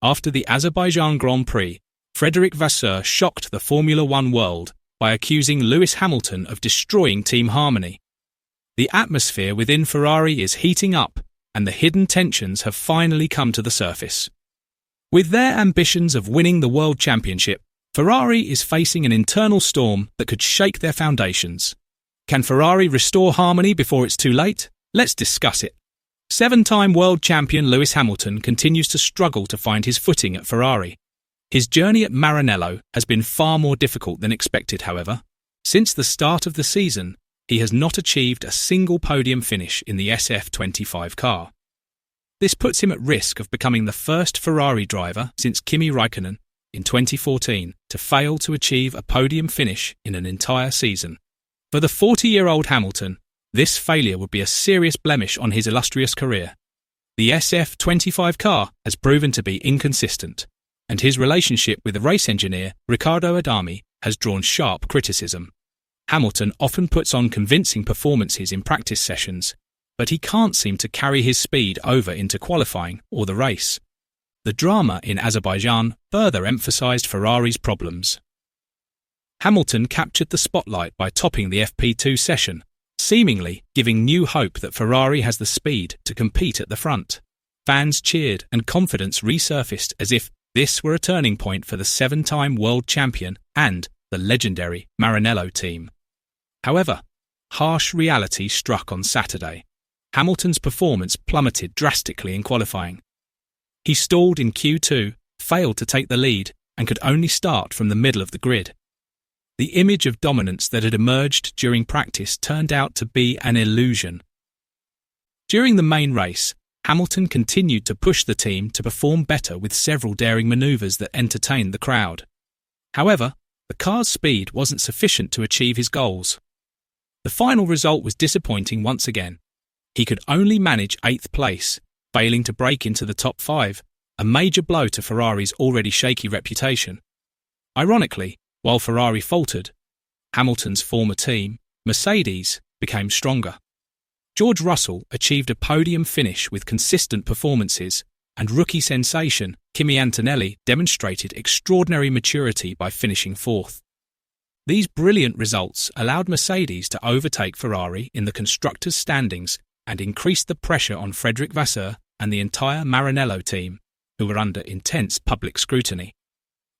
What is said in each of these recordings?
After the Azerbaijan Grand Prix, Frédéric Vasseur shocked the Formula One world by accusing Lewis Hamilton of destroying team harmony. The atmosphere within Ferrari is heating up, and the hidden tensions have finally come to the surface. With their ambitions of winning the World Championship, Ferrari is facing an internal storm that could shake their foundations. Can Ferrari restore harmony before it's too late? Let's discuss it. Seven-time world champion Lewis Hamilton continues to struggle to find his footing at Ferrari. His journey at Maranello has been far more difficult than expected, however. Since the start of the season, he has not achieved a single podium finish in the SF25 car. This puts him at risk of becoming the first Ferrari driver since Kimi Räikkönen in 2014 to fail to achieve a podium finish in an entire season. For the 40-year-old Hamilton, this failure would be a serious blemish on his illustrious career. The SF25 car has proven to be inconsistent, and his relationship with the race engineer Riccardo Adami has drawn sharp criticism. Hamilton often puts on convincing performances in practice sessions, but he can't seem to carry his speed over into qualifying or the race. The drama in Azerbaijan further emphasised Ferrari's problems. Hamilton captured the spotlight by topping the FP2 session, seemingly giving new hope that Ferrari has the speed to compete at the front. Fans cheered and confidence resurfaced as if this were a turning point for the seven-time world champion and the legendary Maranello team. However, harsh reality struck on Saturday. Hamilton's performance plummeted drastically in qualifying. He stalled in Q2, failed to take the lead, and could only start from the middle of the grid. The image of dominance that had emerged during practice turned out to be an illusion. During the main race, Hamilton continued to push the team to perform better with several daring manoeuvres that entertained the crowd. However, the car's speed wasn't sufficient to achieve his goals. The final result was disappointing once again. He could only manage 8th place, failing to break into the top 5, a major blow to Ferrari's already shaky reputation. Ironically, while Ferrari faltered, Hamilton's former team, Mercedes, became stronger. George Russell achieved a podium finish with consistent performances, and rookie sensation Kimi Antonelli demonstrated extraordinary maturity by finishing 4th. These brilliant results allowed Mercedes to overtake Ferrari in the constructors' standings and increased the pressure on Frédéric Vasseur and the entire Maranello team, who were under intense public scrutiny.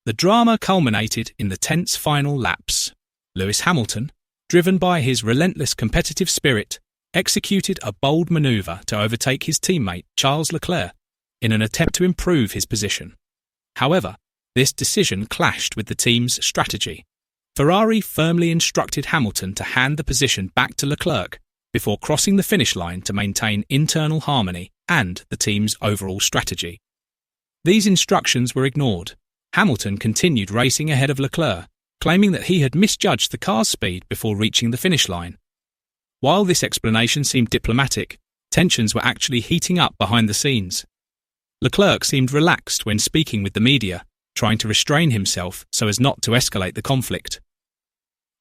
The drama culminated in the tense final laps. Lewis Hamilton, driven by his relentless competitive spirit, executed a bold manoeuvre to overtake his teammate Charles Leclerc in an attempt to improve his position. However, this decision clashed with the team's strategy. Ferrari firmly instructed Hamilton to hand the position back to Leclerc before crossing the finish line to maintain internal harmony and the team's overall strategy. These instructions were ignored. Hamilton continued racing ahead of Leclerc, claiming that he had misjudged the car's speed before reaching the finish line. While this explanation seemed diplomatic, tensions were actually heating up behind the scenes. Leclerc seemed relaxed when speaking with the media, trying to restrain himself so as not to escalate the conflict.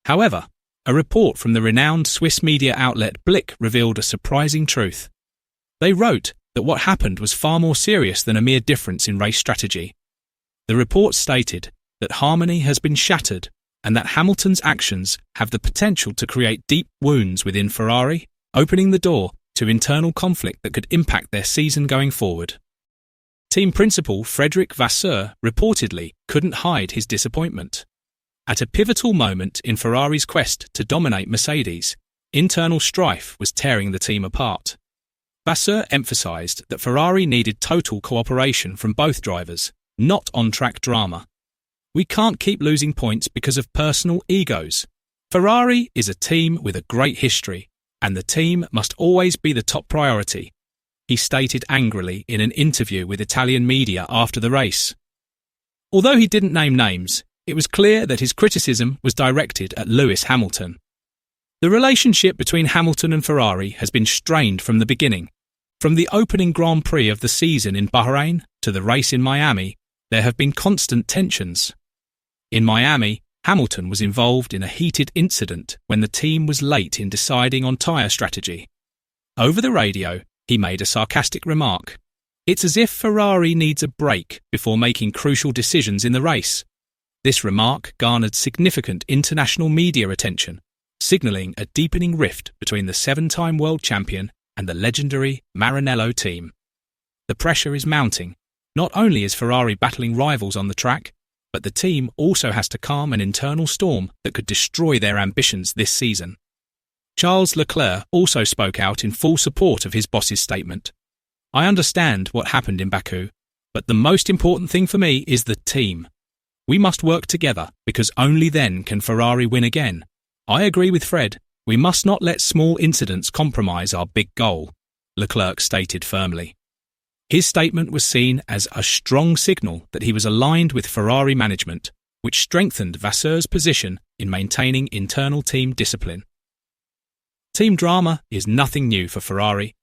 However, a report from the renowned Swiss media outlet Blick revealed a surprising truth. They wrote that what happened was far more serious than a mere difference in race strategy. The report stated that harmony has been shattered and that Hamilton's actions have the potential to create deep wounds within Ferrari, opening the door to internal conflict that could impact their season going forward. Team principal Frédéric Vasseur reportedly couldn't hide his disappointment. At a pivotal moment in Ferrari's quest to dominate Mercedes, internal strife was tearing the team apart. Vasseur emphasised that Ferrari needed total cooperation from both drivers, not on-track drama. We can't keep losing points because of personal egos. Ferrari is a team with a great history, and the team must always be the top priority, he stated angrily in an interview with Italian media after the race. Although he didn't name names, it was clear that his criticism was directed at Lewis Hamilton. The relationship between Hamilton and Ferrari has been strained from the beginning. From the opening Grand Prix of the season in Bahrain to the race in Miami, there have been constant tensions. In Miami, Hamilton was involved in a heated incident when the team was late in deciding on tyre strategy. Over the radio, he made a sarcastic remark. It's as if Ferrari needs a break before making crucial decisions in the race. This remark garnered significant international media attention, signalling a deepening rift between the seven-time world champion and the legendary Maranello team. The pressure is mounting. Not only is Ferrari battling rivals on the track, but the team also has to calm an internal storm that could destroy their ambitions this season. Charles Leclerc also spoke out in full support of his boss's statement. I understand what happened in Baku, but the most important thing for me is the team. We must work together because only then can Ferrari win again. I agree with Fred. We must not let small incidents compromise our big goal, Leclerc stated firmly. His statement was seen as a strong signal that he was aligned with Ferrari management, which strengthened Vasseur's position in maintaining internal team discipline. Team drama is nothing new for Ferrari.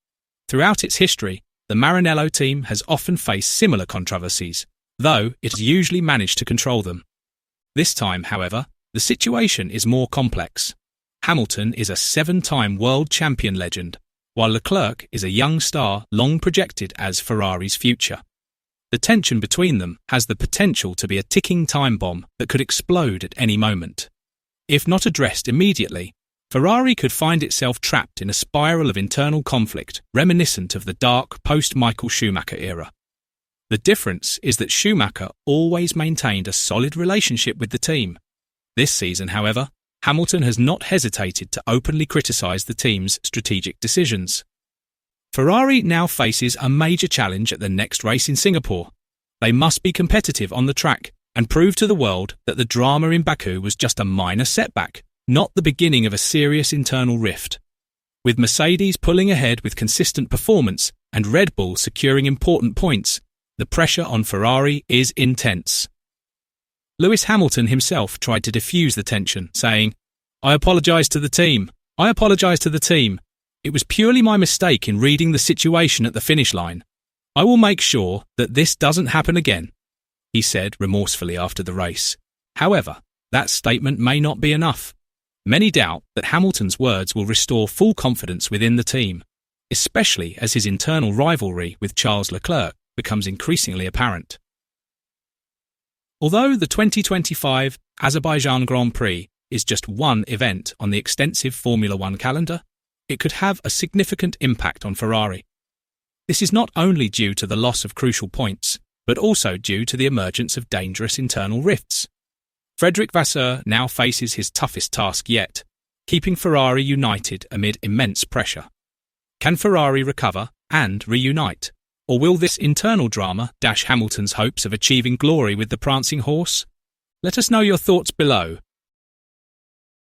Throughout its history, the Maranello team has often faced similar controversies, though it has usually managed to control them. This time, however, the situation is more complex. Hamilton is a seven-time world champion legend, while Leclerc is a young star long projected as Ferrari's future. The tension between them has the potential to be a ticking time bomb that could explode at any moment. If not addressed immediately, Ferrari could find itself trapped in a spiral of internal conflict reminiscent of the dark post-Michael Schumacher era. The difference is that Schumacher always maintained a solid relationship with the team. This season, however, Hamilton has not hesitated to openly criticise the team's strategic decisions. Ferrari now faces a major challenge at the next race in Singapore. They must be competitive on the track and prove to the world that the drama in Baku was just a minor setback, not the beginning of a serious internal rift. With Mercedes pulling ahead with consistent performance and Red Bull securing important points, the pressure on Ferrari is intense. Lewis Hamilton himself tried to diffuse the tension, saying, "I apologise to the team. I apologise to the team. It was purely my mistake in reading the situation at the finish line. I will make sure that this doesn't happen again," he said remorsefully after the race. However, that statement may not be enough. Many doubt that Hamilton's words will restore full confidence within the team, especially as his internal rivalry with Charles Leclerc becomes increasingly apparent. Although the 2025 Azerbaijan Grand Prix is just one event on the extensive Formula One calendar, it could have a significant impact on Ferrari. This is not only due to the loss of crucial points, but also due to the emergence of dangerous internal rifts. Frédéric Vasseur now faces his toughest task yet, keeping Ferrari united amid immense pressure. Can Ferrari recover and reunite? Or will this internal drama dash Hamilton's hopes of achieving glory with the prancing horse? Let us know your thoughts below.